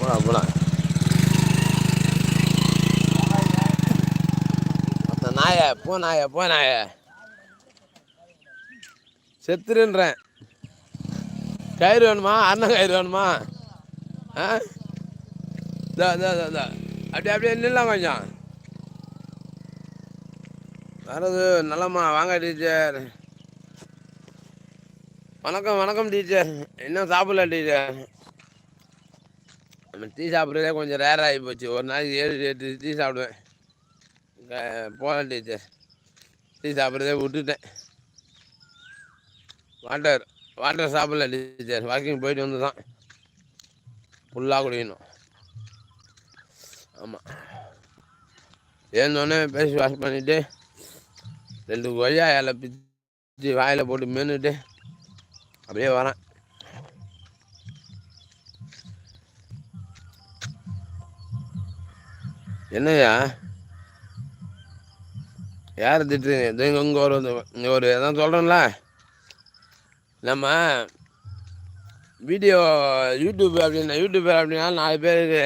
போலாம் போலாம். அந்த நாய போ நாய செத்துருன்றேன். கயிறு வேணுமா? அண்ணன் கயிறு வேணுமா? ஆ அப்படியே நில்லாம் கொஞ்சம். வரது நல்லம்மா வாங்க டீச்சர். வணக்கம் டீச்சர். இன்னும் சாப்பிடல டீச்சர். நம்ம டீ சாப்பிட்றதே கொஞ்சம் ரேர் ஆகி போச்சு. ஒரு நாளைக்கு 7-8 டீ சாப்பிடுவேன். போகலாம் டீச்சர். டீ சாப்பிட்றதே விட்டுட்டேன். வாட்டர் சாப்பிடல டீச்சர். வாக்கிங் போயிட்டு வந்து தான் ஃபுல்லாக குடிக்கணும். ஆமாம். ஏந்தோடனே பேசி வாஷ் பண்ணிவிட்டு 2 கொய்யா இலை பிச்சு வாயில் போட்டு மென்னுட்டு அப்படியே வரேன். என்னய்யா யார் திட்டுறீங்க? இங்கே ஒரு எதாவது சொல்கிறேன்ல, நம்ம வீடியோ யூடியூப் அப்படின்னா 4 பேருக்கு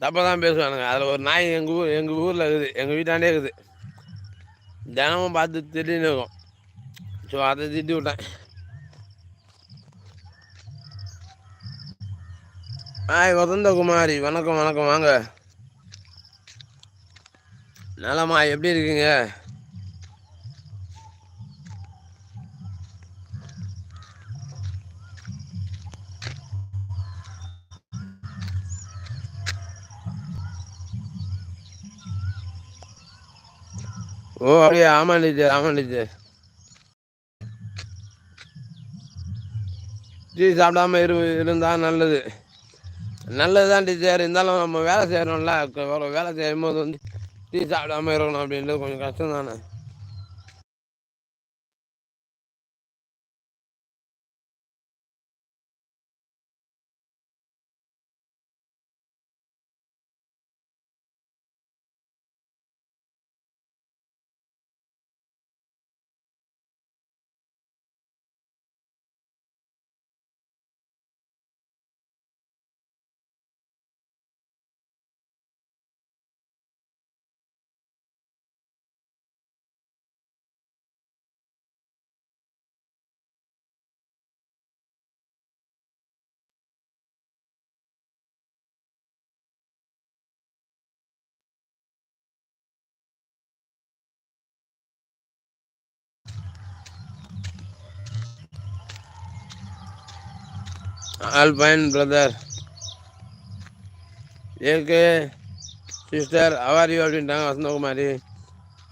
தப்பாக தான் பேசுவானுங்க. அதில் ஒரு நாய் எங்கள் ஊரில் இருக்குது, எங்கள் வீட்டாண்டே இருக்குது. தினமும் பார்த்து திட்டின்னு இருக்கும். ஸோ அதை திட்டி விட்டேன். வசந்தகுமாரி வணக்கம் வாங்க. நலமா எப்படி இருக்கீங்க? ஓ அப்படியே. ஆமாம் டீச்சர். டீ சாப்பிடாம இருந்தால் நல்லது தான் டீச்சர். இருந்தாலும் நம்ம வேலை செய்கிறோம்ல, வேலை செய்யும் போது வந்து டீ சாப்பிடாம இருக்கணும் அப்படின்றது கொஞ்சம் கஷ்டம் தானே. All fine brother. AK sister அவாரியோ அப்படின்ட்டாங்க வசந்தகுமாரி.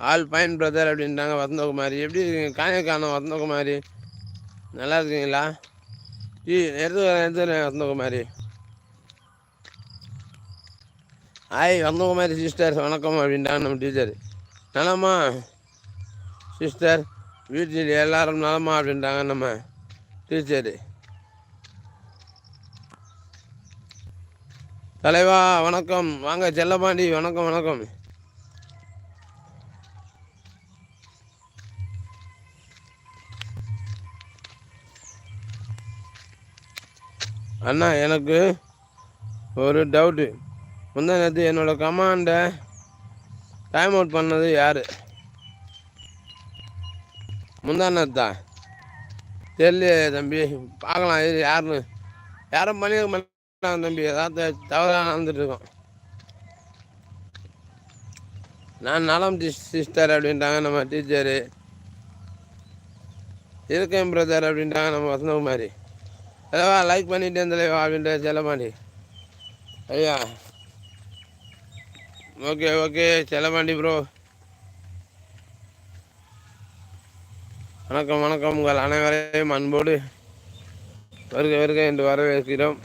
ஆல் ஃபைன் பிரதர் அப்படின்ட்டாங்க வசந்தகுமாரி. எப்படி இருக்கீங்க? காணோம் வசந்தகுமாரி. நல்லா இருக்கீங்களா? எடுத்துக்கிறேன் வசந்தகுமாரி. வசந்தகுமாரி சிஸ்டர் வணக்கம் அப்படின்ட்டாங்க நம்ம டீச்சர். நலமா சிஸ்டர்? வீட்டில் எல்லாரும் நலமா அப்படின்ட்டாங்க நம்ம டீச்சரு. தலைவா வணக்கம் வாங்க. செல்லப்பாண்டி வணக்கம். அண்ணா எனக்கு ஒரு டவுட்டு. முந்தா நேற்று என்னோடய கமாண்டை டைம் அவுட் பண்ணது யார்? முந்தா நேரத்தா தெரியலையே தம்பி. பார்க்கலாம் இது யாரும் பண்ணியிருக்க மாட்டாங்க தம்பி. ஏதாவது தவறாக நடந்துட்டுருக்கோம். நான் நலம் சிஸ்டர் அப்படின்ட்டாங்க நம்ம டீச்சரு. இருக்கேன் பிரதர் அப்படின்ட்டாங்க நம்ம வசந்தகுமாரி. தலைவா லைக் பண்ணிட்டேன் தலைவா அப்படின்ற செல்லமாண்டி. ஐயா ஓகே செல்லமாண்டி ப்ரோ. வணக்கம் உங்கள் அனைவரையும் அன்போடு வருக என்று வரவேற்கிறோம்.